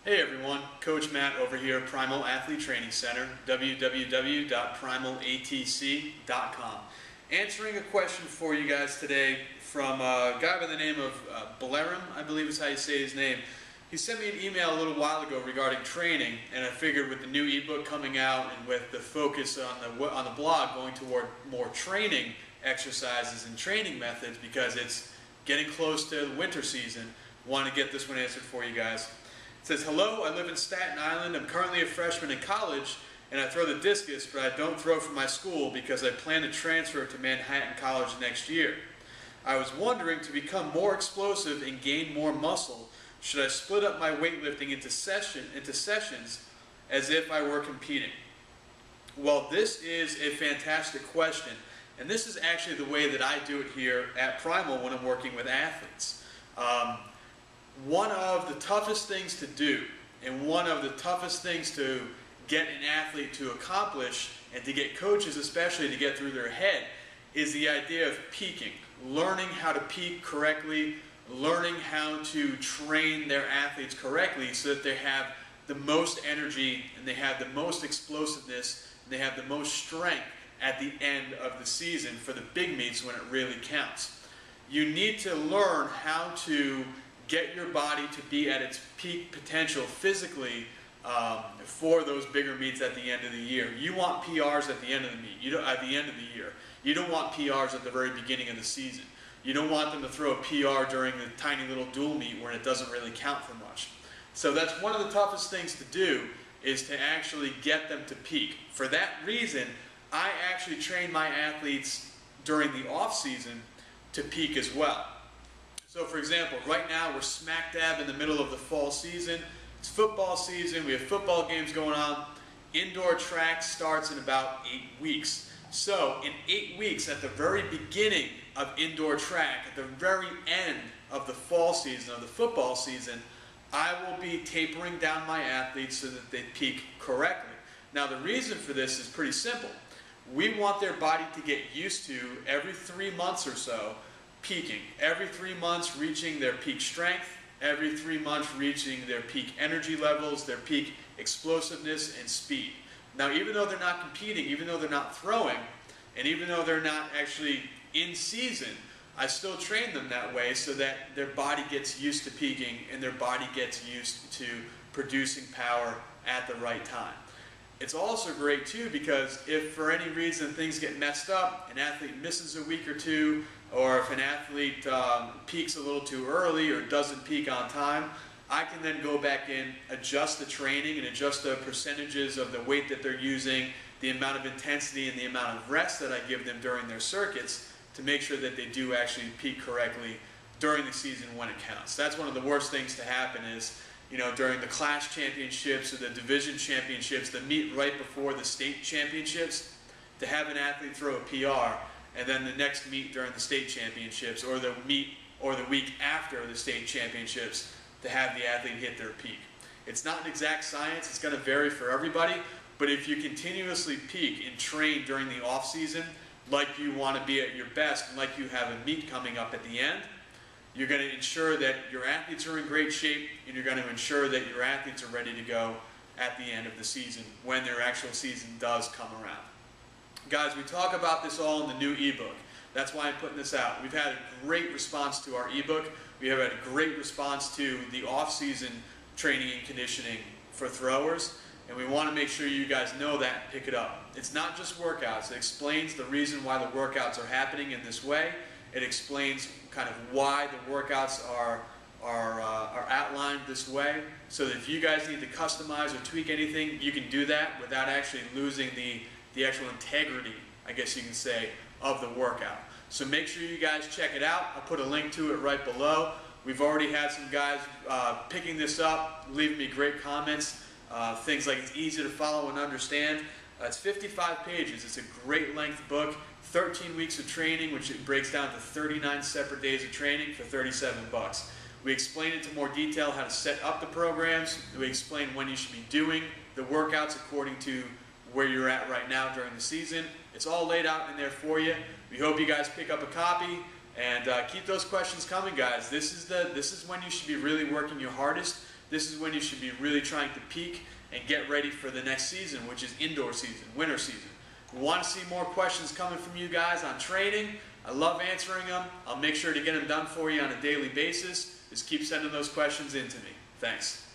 Hey everyone, Coach Matt over here at Primal Athlete Training Center, www.primalatc.com. Answering a question for you guys today from a guy by the name of Balerim, I believe is how you say his name. He sent me an email a little while ago regarding training, and I figured with the new ebook coming out and with the focus on the blog going toward more training exercises and training methods, because it's getting close to the winter season, I want to get this one answered for you guys. It says, hello, I live in Staten Island. I'm currently a freshman in college, and I throw the discus, but I don't throw for my school because I plan to transfer to Manhattan College next year. I was wondering, to become more explosive and gain more muscle, should I split up my weightlifting into sessions as if I were competing? Well, this is a fantastic question, and this is actually the way that I do it here at Primal when I'm working with athletes. One of the toughest things to do, and one of the toughest things to get an athlete to accomplish, and to get coaches especially to get through their head, is the idea of peaking. Learning how to peak correctly, learning how to train their athletes correctly so that they have the most energy, and they have the most explosiveness, and they have the most strength at the end of the season for the big meets when it really counts. You need to learn how to get your body to be at its peak potential physically for those bigger meets at the end of the year. You want PRs at the end of the meet. At the end of the year. You don't want PRs at the very beginning of the season. You don't want them to throw a PR during the tiny little dual meet where it doesn't really count for much. So that's one of the toughest things to do, is to actually get them to peak. For that reason, I actually train my athletes during the off season to peak as well. So for example, right now we're smack dab in the middle of the fall season. It's football season, we have football games going on. Indoor track starts in about 8 weeks. So in 8 weeks, at the very beginning of indoor track, at the very end of the fall season, of the football season, I will be tapering down my athletes so that they peak correctly. Now the reason for this is pretty simple. We want their body to get used to, every 3 months or so, peaking. Every 3 months reaching their peak strength, every 3 months reaching their peak energy levels, their peak explosiveness and speed. Now even though they're not competing, even though they're not throwing, and even though they're not actually in season, I still train them that way so that their body gets used to peaking and their body gets used to producing power at the right time. It's also great too, because if for any reason things get messed up, an athlete misses a week or two, or if an athlete peaks a little too early or doesn't peak on time, I can then go back in, adjust the training and adjust the percentages of the weight that they're using, the amount of intensity and the amount of rest that I give them during their circuits, to make sure that they do actually peak correctly during the season when it counts. That's one of the worst things to happen is, during the class championships or the division championships, the meet right before the state championships, to have an athlete throw a PR, and then the next meet during the state championships, or the meet or the week after the state championships, to have the athlete hit their peak. It's not an exact science, it's going to vary for everybody, but if you continuously peak and train during the off season like you want to be at your best, and like you have a meet coming up at the end, you're going to ensure that your athletes are in great shape, and you're going to ensure that your athletes are ready to go at the end of the season when their actual season does come around. Guys, we talk about this all in the new ebook. That's why I'm putting this out. We've had a great response to our ebook. We have had a great response to the off-season training and conditioning for throwers, and we want to make sure you guys know that and pick it up. It's not just workouts. It explains the reason why the workouts are happening in this way. It explains kind of why the workouts are outlined this way, so that if you guys need to customize or tweak anything, you can do that without actually losing the actual integrity, I guess you can say, of the workout. So make sure you guys check it out. I'll put a link to it right below. We've already had some guys picking this up, leaving me great comments. Things like it's easy to follow and understand. It's 55 pages. It's a great length book. 13 weeks of training, which it breaks down to 39 separate days of training for $37. We explain into more detail how to set up the programs. We explain when you should be doing the workouts according to where you're at right now during the season. It's all laid out in there for you. We hope you guys pick up a copy, and keep those questions coming, guys. This is when you should be really working your hardest, this is when you should be really trying to peak and get ready for the next season, which is indoor season, winter season. We want to see more questions coming from you guys on training. I love answering them. I'll make sure to get them done for you on a daily basis. Just keep sending those questions in to me. Thanks.